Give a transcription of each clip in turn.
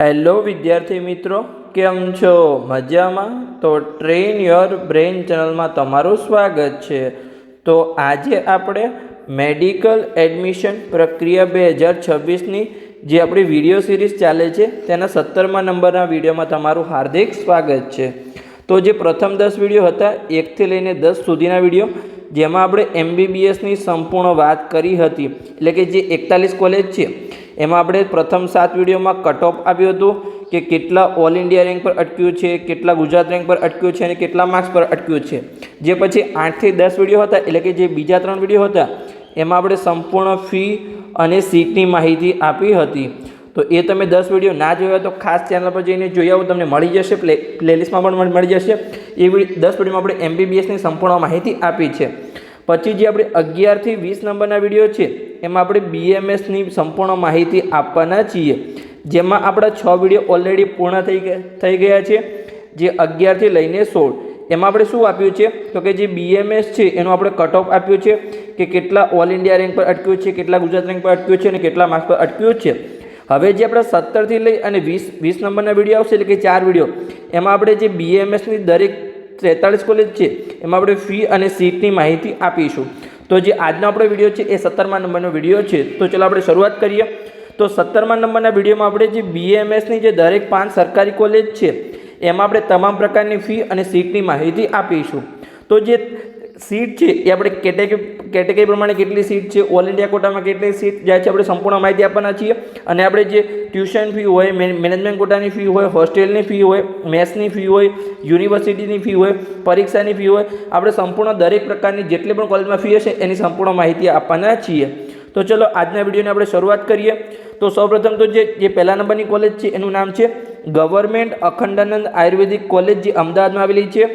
Hello વિદ્યાર્થી મિત્રો, કેમ છો? મજામાં? તો ટ્રેન યોર બ્રેઇન ચેનલમાં તમારું સ્વાગત છે. તો આજે આપણે મેડિકલ એડમિશન પ્રક્રિયા 2026ની જે આપણી વિડીયો સિરીઝ ચાલે છે તેના 17મા નંબરના વિડીયોમાં તમારું હાર્દિક સ્વાગત છે. તો જે પ્રથમ 10 વિડીયો હતા 1થી લઈને 10 સુધીના વિડીયો, જેમાં આપણે MBBSની સંપૂર્ણ વાત કરી હતી, એટલે કે જે 41 કોલેજ છે એમાં આપણે પ્રથમ 7 વિડીયોમાં કટ ઓફ આવ્યું હતું કે કેટલા ઓલ ઇન્ડિયા રેન્ક પર અટક્યું છે, કેટલા ગુજરાત રેન્ક પર અટક્યું છે અને કેટલા માર્ક્સ પર અટક્યું છે. જે પછી 8થી 10 વિડીયો હતા, એટલે કે જે બીજા 3 વિડીયો હતા એમાં આપણે સંપૂર્ણ ફી અને સીટની માહિતી આપી હતી. તો એ તમે 10 વિડીયો ના જોયા તો ખાસ ચેનલ પર જઈને જોઈ આવો, તમને મળી જશે, પ્લેલિસ્ટમાં પણ મળી જશે. એ 10 વિડીયોમાં આપણે MBBSની સંપૂર્ણ માહિતી આપી છે. પછી જે આપણે 11થી 20 નંબરના વિડીયો છે એમાં આપણે BMSની સંપૂર્ણ માહિતી આપવાના છીએ, જેમાં આપણા 6 વિડીયો ઓલરેડી પૂર્ણ થઈ ગયા છે. જે 11થી લઈને 16 એમાં આપણે શું આપ્યું છે તો કે જે BMS છે એનું આપણે કટ ઓફ આપ્યું છે કે કેટલા ઓલ ઇન્ડિયા રેન્ક પર અટક્યું છે, કેટલા ગુજરાત રેન્ક પર અટક્યું છે અને કેટલા માર્ક્સ પર અટક્યું છે. હવે જે આપણે 17થી લઈ અને 20 નંબરના વિડીયો આવશે, એટલે કે 4 વિડીયો, એમાં આપણે જે BMSની દરેક 43 કોલેજ છે એમાં આપણે ફી અને સીટની માહિતી આપીશું. તો જે આજનો આપણો વિડીયો છે એ 17મા નંબરનો વિડીયો છે. તો ચલો આપણે શરૂઆત કરીએ. તો 17મા નંબરના વિડીયોમાં આપણે જે BMSની જે દરેક 5 સરકારી કોલેજ છે એમાં આપણે તમામ પ્રકારની ફી અને સીટની માહિતી આપીશું. તો જે સીટ છે એ આપણે કેટેગરી પ્રમાણે કેટલી સીટ છે, ઓલ ઇન્ડિયા કોટામાં કેટલી સીટ જાય છે, આપણે સંપૂર્ણ માહિતી આપવાના છીએ. અને આપણે જે ટ્યુશન ફી હોય, મેનેજમેન્ટ કોટાની ફી હોય, હોસ્ટેલની ફી હોય, મેથ્સની ફી હોય, યુનિવર્સિટીની ફી હોય, પરીક્ષાની ફી હોય, આપણે સંપૂર્ણ દરેક પ્રકારની જેટલી પણ કોલેજમાં ફી હશે એની સંપૂર્ણ માહિતી આપવાના છીએ. તો ચલો આજના વિડીયોની આપણે શરૂઆત કરીએ. તો સૌપ્રથમ તો જે પહેલા નંબરની કોલેજ છે એનું નામ છે ગવર્મેન્ટ અખંડાનંદ આયુર્વેદિક કોલેજ, જે અમદાવાદમાં આવેલી છે.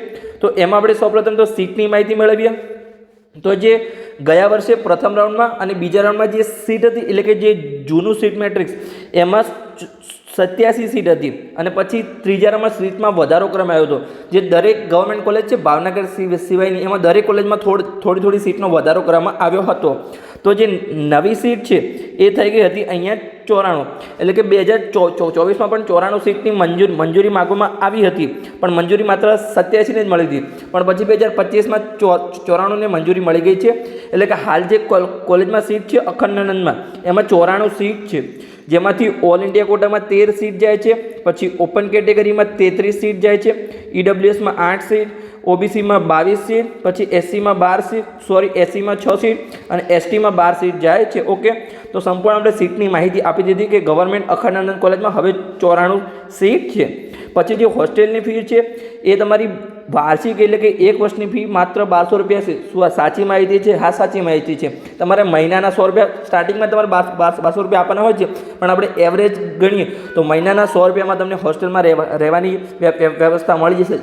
તો એમાં આપણે સૌપ્રથમ તો સીટની માહિતી મેળવીએ. તો જે ગયા વર્ષે પ્રથમ રાઉન્ડમાં અને બીજા રાઉન્ડમાં જે સીટ હતી, એટલે કે જે જૂનું સીટ મેટ્રિક્સ, એમાં 87 સીટ હતી અને પછી ત્રીજા રાઉન્ડમાં સીટમાં વધારો કરવામાં આવ્યો હતો. જે દરેક ગવર્મેન્ટ કોલેજ છે ભાવનગર સિવાયની, એમાં દરેક કોલેજમાં થોડી સીટનો વધારો કરવામાં આવ્યો હતો. તો જે નવી સીટ છે એ થઈ ગઈ હતી અહીંયા 94, એટલે કે 2024માં પણ 94 સીટની મંજૂરી માગવામાં આવી હતી, પણ મંજૂરી માત્ર 87ને જ મળી હતી. પણ પછી 2025માં 94ને મંજૂરી મળી ગઈ છે. એટલે કે હાલ જે કોલેજમાં સીટ છે અખંડાનંદમાં, એમાં 94 સીટ છે, જેમાંથી ઓલ ઇન્ડિયા કોટામાં 13 સીટ જાય છે, પછી ઓપન કેટેગરીમાં 33 સીટ જાય છે, EWSમાં 8 સીટ, OBCમાં 22 સીટ, પછી SCમાં 6 સીટ અને STમાં 12 સીટ જાય છે. ઓકે, તો સંપૂર્ણ આપણે સીટની માહિતી આપી દીધી કે ગવર્મેન્ટ અખંડાનંદ કોલેજમાં હવે 94 સીટ છે. પછી જે હોસ્ટેલની ફી છે એ તમારી વાર્ષિક, એટલે કે 1 વર્ષની ફી માત્ર 1200 રૂપિયા છે. શું આ સાચી માહિતી છે? હા, સાચી માહિતી છે. તમારે મહિનાના 100 રૂપિયા સ્ટાર્ટિંગમાં તમારે 1200 રૂપિયા આપવાના હોય છે, પણ આપણે એવરેજ ગણીએ તો મહિનાના 100 રૂપિયામાં તમને હોસ્ટેલમાં રહેવાની વ્યવસ્થા મળી જશે.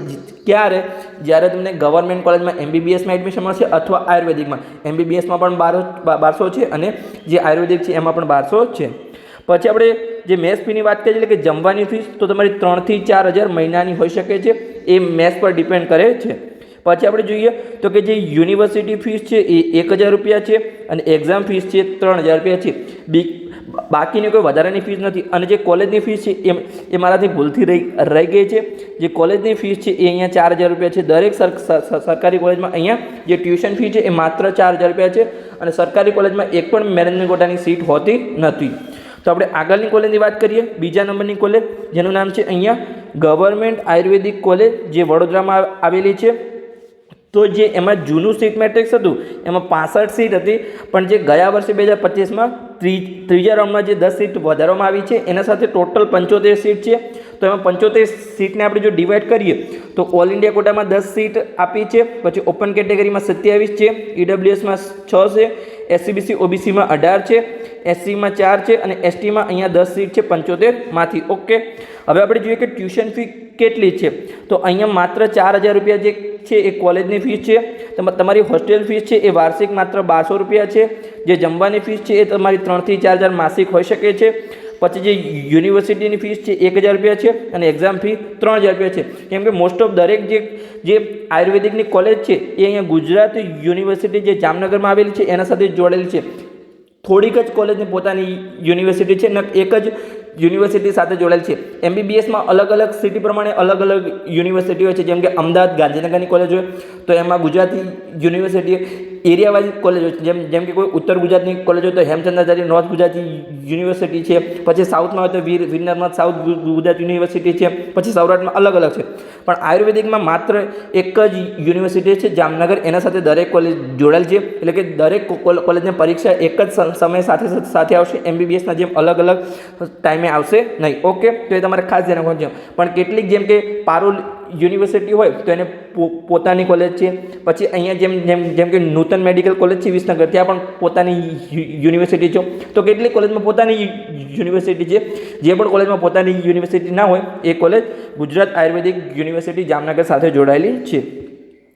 ક્યારે? જ્યારે તમને ગવર્મેન્ટ કોલેજમાં MBBSમાં એડમિશન મળશે અથવા આયુર્વેદિકમાં. MBBSમાં પણ 1200 છે અને જે આયુર્વેદિક છે એમાં પણ 1200 છે. પછી આપણે જે મેસ ફીની વાત કરીએ, એટલે કે જમવાની ફીસ, તો તમારી 3 થી 4000 મહિનાની હોઈ શકે છે. એ મેસ પર ડિપેન્ડ કરે છે. પછી આપણે જોઈએ તો કે જે યુનિવર્સિટી ફીસ છે એ 1000 રૂપિયા છે અને એક્ઝામ ફીસ છે 3000 રૂપિયા છે. બાકીની કોઈ વધારાની ફીસ નથી. અને જે કોલેજની ફીસ છે એ મારાથી ભૂલથી રહી ગઈ છે. જે કોલેજની ફીસ છે એ અહીંયા 4000 રૂપિયા છે. દરેક સરકારી કોલેજમાં અહીંયા જે ટ્યુશન ફી છે એ માત્ર 4000 રૂપિયા છે અને સરકારી કોલેજમાં એક પણ મેનેજમેન્ટ કોટાની સીટ હોતી નથી. તો આપણે આગળની કોલેજની વાત કરીએ. બીજા નંબરની કોલેજ, જેનું નામ છે અહીંયા ગવર્મેન્ટ આયુર્વેદિક કોલેજ, જે વડોદરામાં આવેલી છે. તો જે એમાં જૂનું સીટ મેટ્રિક્સ હતું એમાં 65 સીટ હતી, પણ જે ગયા વર્ષે 2025માં ત્રીજા રાઉન્ડમાં જે 10 સીટ વધારવામાં આવી છે એના સાથે ટોટલ 75 સીટ છે. તો એમાં 75 સીટને આપણે જો ડિવાઈડ કરીએ તો ઓલ ઇન્ડિયા કોટામાં 10 સીટ આપી છે, પછી ઓપન કેટેગરીમાં 27 છે, EWSમાં 6 છે, SCBC OBCમાં 18 છે, SCમાં 4 છે અને STમાં અહીંયા 10 સીટ છે 75માંથી. ઓકે, હવે આપણે જોઈએ કે ટ્યુશન ફી કેટલી છે. તો અહીંયા માત્ર 4000 રૂપિયા જે છે એ કોલેજની ફીસ છે. તમારી હોસ્ટેલ ફીસ છે એ વાર્ષિક માત્ર 1200 રૂપિયા છે. જે જમવાની ફીસ છે એ તમારી 3 થી 4000 માસિક હોઈ શકે છે. પછી જે યુનિવર્સિટીની ફીસ છે 1000 રૂપિયા છે અને એક્ઝામ ફી 3000 રૂપિયા છે. કેમ કે મોસ્ટ ઓફ દરેક જે આયુર્વેદિકની કોલેજ છે એ અહીંયા ગુજરાત યુનિવર્સિટી જે જામનગરમાં આવેલી છે એના સાથે જોડેલી છે. થોડીક જ કોલેજની પોતાની યુનિવર્સિટી છે, એક જ યુનિવર્સિટી સાથે જોડાયેલ છે. MBBSમાં અલગ અલગ સિટી પ્રમાણે અલગ અલગ યુનિવર્સિટી હોય છે. જેમ કે અમદાવાદ ગાંધીનગરની કોલેજ હોય તો એમાં Gujarati university area wise college હોય છે. જેમ કે કોઈ ઉત્તર ગુજરાતની કોલેજ હોય તો હેમચંદ્રાચાર્ય નોર્થ ગુજરાતી યુનિવર્સિટી છે. પછી સાઉથમાં હોય તો વીર નર્મદ સાઉથ ગુજરાત યુનિવર્સિટી છે. પછી સૌરાષ્ટ્રમાં અલગ અલગ છે. પણ આયુર્વેદિકમાં માત્ર એક જ યુનિવર્સિટી છે જામનગર, એના સાથે દરેક કોલેજ જોડાયેલ છે. એટલે કે દરેક કોલેજની પરીક્ષા એક જ સમય સાથે આવશે. MBBSના જેમ અલગ અલગ ટાઈમે આવશે નહીં. ઓકે, તો એ તમારે ખાસ ધ્યાન રાખવાનું છે. પણ કેટલીક જેમ કે પારુલ યુનિવર્સિટી હોય તો એને પોતાની કોલેજ છે. પછી અહીંયા જેમ કે નૂતન મેડિકલ કોલેજ છે વિસનગર, ત્યાં પણ પોતાની યુનિવર્સિટી છે. તો કેટલીક કોલેજમાં પોતાની યુનિવર્સિટી છે. જે પણ કોલેજમાં પોતાની યુનિવર્સિટી ના હોય એ કોલેજ ગુજરાત આયુર્વેદિક યુનિવર્સિટી જામનગર સાથે જોડાયેલી છે.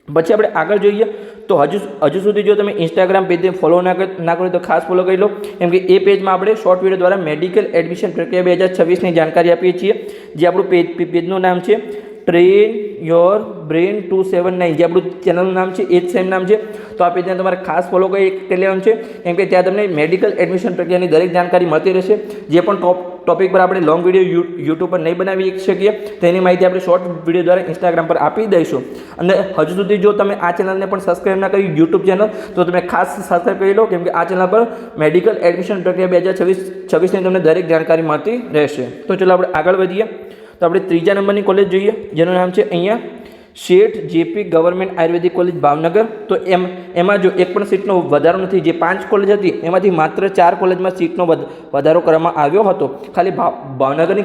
પછી આપણે આગળ જોઈએ તો હજુ સુધી જો તમે ઇન્સ્ટાગ્રામ પેજને ફોલો ના કરો તો ખાસ ફોલો કરી લો. કેમ કે એ પેજમાં આપણે શોર્ટ વિડીયો દ્વારા મેડિકલ એડમિશન પ્રક્રિયા 2026ની જાણકારી આપીએ છીએ. જે આપણું પેજનું નામ છે ટ્રેન યોર બ્રેન 279, જે આપણું ચેનલનું નામ છે એ જ સેમ નામ છે. તો આ પેજને તમારે ખાસ ફોલો કરી લેવાનું છે. કેમ કે ત્યાં તમને મેડિકલ એડમિશન પ્રક્રિયાની દરેક જાણકારી મળતી રહેશે. જે પણ ટોપિક પર આપણે લોંગ વિડીયો યુટ્યુબ પર નહીં બનાવી શકીએ તેની માહિતી આપણે શોર્ટ વિડીયો દ્વારા ઇન્સ્ટાગ્રામ પર આપી દઈશું. અને હજુ સુધી જો તમે આ ચેનલને પણ સબસ્ક્રાઈબ ના કરી યુટ્યુબ ચેનલ, તો તમે ખાસ સબસ્ક્રાઈબ કરી લો. કેમ કે આ ચેનલ પર મેડિકલ એડમિશન પ્રક્રિયા 2026ની તમને દરેક જાણકારી મળતી રહેશે. તો ચલો આપણે આગળ વધીએ. તો આપણે ત્રીજા નંબરની કોલેજ જોઈએ, જેનું નામ છે અહીંયા શેઠ JP ગવર્મેન્ટ આયુર્વેદિક કોલેજ ભાવનગર. તો એમાં જો એક પણ સીટનો વધારો નથી. જે 5 કોલેજ હતી એમાંથી માત્ર 4 કોલેજમાં સીટનો વધારો કરવામાં આવ્યો હતો. ખાલી ભાવનગરની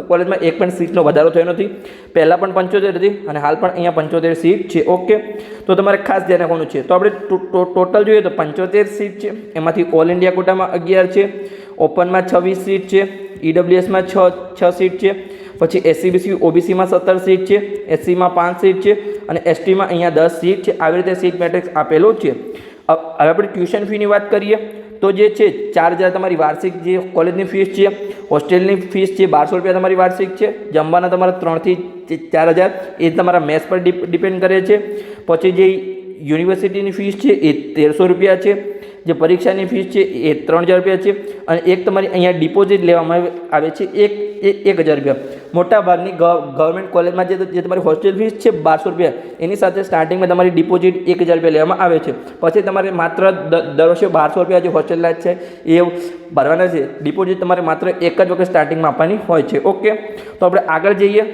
કોલેજમાં એક પણ સીટનો વધારો થયો નથી. પહેલાં પણ 75 હતી અને હાલ પણ અહીંયા 75 સીટ છે. ઓકે, તો તમારે ખાસ ધ્યાન રાખવાનું છે. તો આપણે ટોટલ જોઈએ તો 75 સીટ છે. એમાંથી ઓલ ઇન્ડિયા કોટામાં 11 છે, ઓપનમાં 26 સીટ છે, EWSમાં 6 સીટ છે. પછી SC BC OBCમાં 17 સીટ છે, SCમાં 5 સીટ છે અને STમાં અહીંયા 10 સીટ છે. આવી રીતે સીટ મેટ્રિક્સ આપેલું છે. હવે આપણે ટ્યુશન ફીની વાત કરીએ તો જે છે 4000 તમારી વાર્ષિક જે કોલેજની ફીસ છે. હોસ્ટેલની ફીસ છે 1200 રૂપિયા તમારી વાર્ષિક છે. જમવાના તમારા 3000 થી 4000 એ તમારા મેસ પર ડિપેન્ડ કરે છે. પછી જે યુનિવર્સિટીની ફીસ છે એ 1300 રૂપિયા છે. જે પરીક્ષાની ફીસ છે એ 3000 રૂપિયા છે. અને એક તમારી અહીંયા ડિપોઝિટ લેવામાં આવે છે 1000 રૂપિયા. મોટા ભાગની ગવર્મેન્ટ કોલેજમાં જે તમારી હોસ્ટેલ ફીસ છે 1200 રૂપિયા, એની સાથે સ્ટાર્ટિંગમાં તમારી ડિપોઝિટ 1000 રૂપિયા લેવામાં આવે છે. પછી તમારે માત્ર દર વર્ષે 1200 રૂપિયા જે હોસ્ટેલના છે એ ભરવાના છે. ડિપોઝિટ તમારે માત્ર એક જ વખત સ્ટાર્ટિંગમાં આપવાની હોય છે. ઓકે, તો આપણે આગળ જઈએ.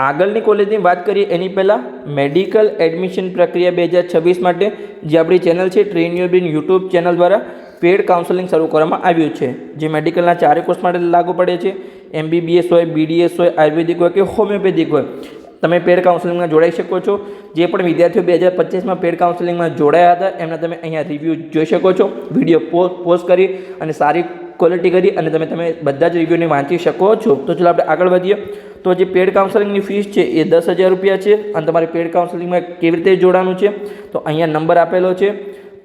આગળની કોલેજની વાત કરીએ એની પહેલાં મેડિકલ એડમિશન પ્રક્રિયા 2026 માટે જે આપણી ચેનલ છે train your brain YouTube channel દ્વારા પેડ કાઉન્સેલિંગ શરૂ કરવામાં આવ્યું છે. જે મેડિકલના 4 કોર્સ માટે લાગુ પડે છે. MBBS હોય, BDS હોય, આયુર્વેદિક હોય કે હોમિયોપેથિક હોય, તમે પેડ કાઉન્સેલિંગમાં જોડાઈ શકો છો. જે પણ વિદ્યાર્થીઓ 2025માં પેડ કાઉન્સેલિંગમાં જોડાયા હતા એમના તમે અહીંયા રિવ્યૂ જોઈ શકો છો. વિડીયો પોસ્ટ કરી અને સારી ક્વોલિટી કરી અને તમે બધા જ રિવ્યૂને વાંચી શકો છો. તો ચલો આપણે આગળ વધીએ. તો જે પેડ કાઉન્સેલિંગની ફીસ છે એ 10,000 રૂપિયા છે. અને તમારે પેડ કાઉન્સેલિંગમાં કેવી રીતે જોડાવાનું છે તો અહીંયા નંબર આપેલો છે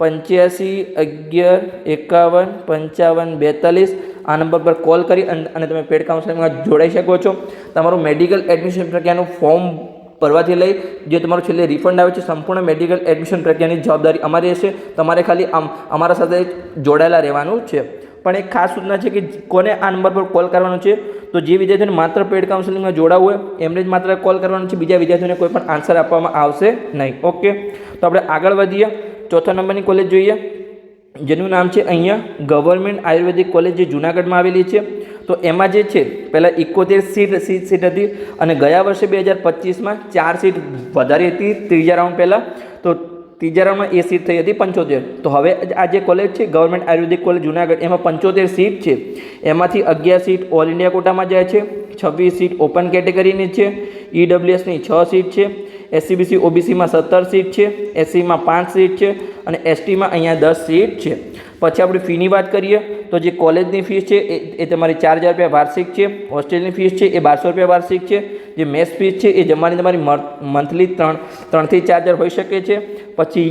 85 11 51 55 42. આ નંબર પર કોલ કરી અને તમે પેડ કાઉન્સેલિંગમાં જોડાઈ શકો છો. તમારું મેડિકલ એડમિશન પ્રક્રિયાનું ફોર્મ ભરવાથી લઈ જે તમારું છેલ્લે રિફંડ આવે છે, સંપૂર્ણ મેડિકલ એડમિશન પ્રક્રિયાની જવાબદારી અમારી રહેશે. તમારે ખાલી અમારા સાથે જોડાયેલા રહેવાનું છે. પણ એક ખાસ સૂચના છે કે કોને આ નંબર પર કોલ કરવાનો છે તો જે વિદ્યાર્થીઓને માત્ર પેડ કાઉન્સેલિંગમાં જોડાવવું હોય એમને જ માત્ર કોલ કરવાનો છે. બીજા વિદ્યાર્થીઓને કોઈ પણ આન્સર આપવામાં આવશે નહીં. ઓકે, તો આપણે આગળ વધીએ. ચોથા નંબરની કોલેજ જોઈએ, જેનું નામ છે અહીંયા ગવર્મેન્ટ આયુર્વેદિક કોલેજ, જે જૂનાગઢમાં આવેલી છે. તો એમાં જે છે પહેલાં 71 સીટ હતી અને ગયા વર્ષે 2025માં 4 સીટ વધારી હતી ત્રીજા રાઉન્ડ પહેલાં. તો ત્રીજા રાઉન્ડમાં એ સીટ થઈ હતી 75. તો હવે આ જે કોલેજ છે ગવર્મેન્ટ આયુર્વેદિક કોલેજ જૂનાગઢ, એમાં 75 સીટ છે. એમાંથી 11 સીટ ઓલ ઇન્ડિયા કોટામાં જાય છે, 26 સીટ ઓપન કેટેગરીની છે, EWSની 6 સીટ છે, SC BC OBCમાં 17 સીટ છે, SCમાં 5 સીટ છે અને STમાં અહીંયા 10 સીટ છે. પછી આપણે ફીની વાત કરીએ તો જે કોલેજની ફીસ છે એ તમારી 4000 રૂપિયા વાર્ષિક છે. હોસ્ટેલની ફીસ છે એ 1200 રૂપિયા વાર્ષિક છે. જે મેસ ફીસ છે એ જમવાની તમારી મંથલી 3 થી 4000 હોઈ શકે છે. પછી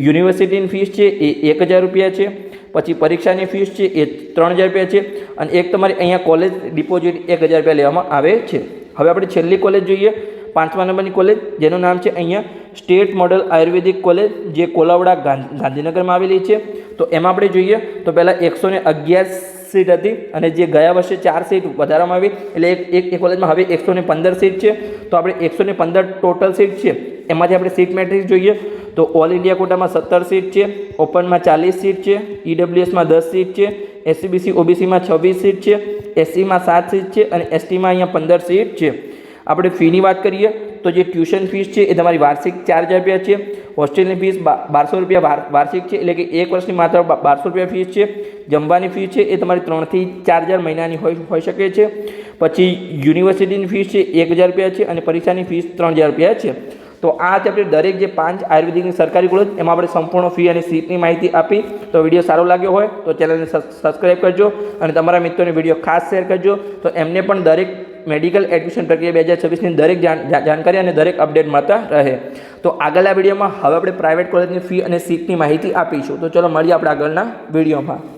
યુનિવર્સિટીની ફીસ છે એ 1000 રૂપિયા છે. પછી પરીક્ષાની ફીસ છે એ 3000 રૂપિયા છે અને એક તમારી અહીંયા કોલેજ ડિપોઝિટ 1000 રૂપિયા લેવામાં આવે છે. હવે આપણે છેલ્લી કોલેજ જોઈએ, 5મા નંબરની કોલેજ, જેનું નામ છે અહીંયા સ્ટેટ મોડલ આયુર્વેદિક કોલેજ, જે કોલાવડા ગાંધીનગરમાં આવેલી છે. તો એમાં આપણે જોઈએ તો પહેલાં 111 સીટ હતી અને જે ગયા વર્ષે 4 સીટ વધારવામાં આવી એટલે એક કોલેજમાં હવે 115 સીટ છે. તો આપણે 115 ટોટલ સીટ છે એમાંથી આપણે સીટ મેટ્રિક્સ જોઈએ તો ઓલ ઇન્ડિયા કોટામાં 17 સીટ છે, ઓપનમાં 40 સીટ છે, ઈડબ્લ્યુએસમાં 10 સીટ છે, એસસીબીસી ઓબીસીમાં 26 સીટ છે, એસસીમાં 7 સીટ છે અને એસટીમાં અહીંયા 15 સીટ છે. આપણે ફીની વાત કરીએ તો જે ટ્યુશન ફીસ છે એ તમારી વાર્ષિક 4,000 રૂપિયા છે. હોસ્ટેલની ફીસ 1200 રૂપિયા વાર્ષિક છે એટલે કે એક વર્ષની માત્ર 1200 રૂપિયા ફીસ છે. જમવાની ફી છે એ તમારી 3,000 થી 4,000 મહિનાની હોઈ શકે છે. પછી યુનિવર્સિટીની ફીસ છે 1,000 રૂપિયા છે અને પરીક્ષાની ફીસ 3,000 રૂપિયા છે. તો આ છે આપણે દરેક જે 5 આયુર્વેદિકની સરકારી કોલેજ એમાં આપણે સંપૂર્ણ ફી અને સીટની માહિતી આપી. તો વિડીયો સારો લાગ્યો હોય તો ચેનલને સબસ્ક્રાઈબ કરજો અને તમારા મિત્રોને વિડીયો ખાસ શેર કરજો તો એમને પણ દરેક મેડિકલ એડમિશન પ્રક્રિયા 2026ની દરેક જાણકારી અને દરેક અપડેટ મળતા રહે. તો આગળના વિડીયોમાં હવે આપણે પ્રાઇવેટ કોલેજની ફી અને સીટની માહિતી આપીશું. તો ચલો મળીએ આપણે આગળના વિડીયોમાં.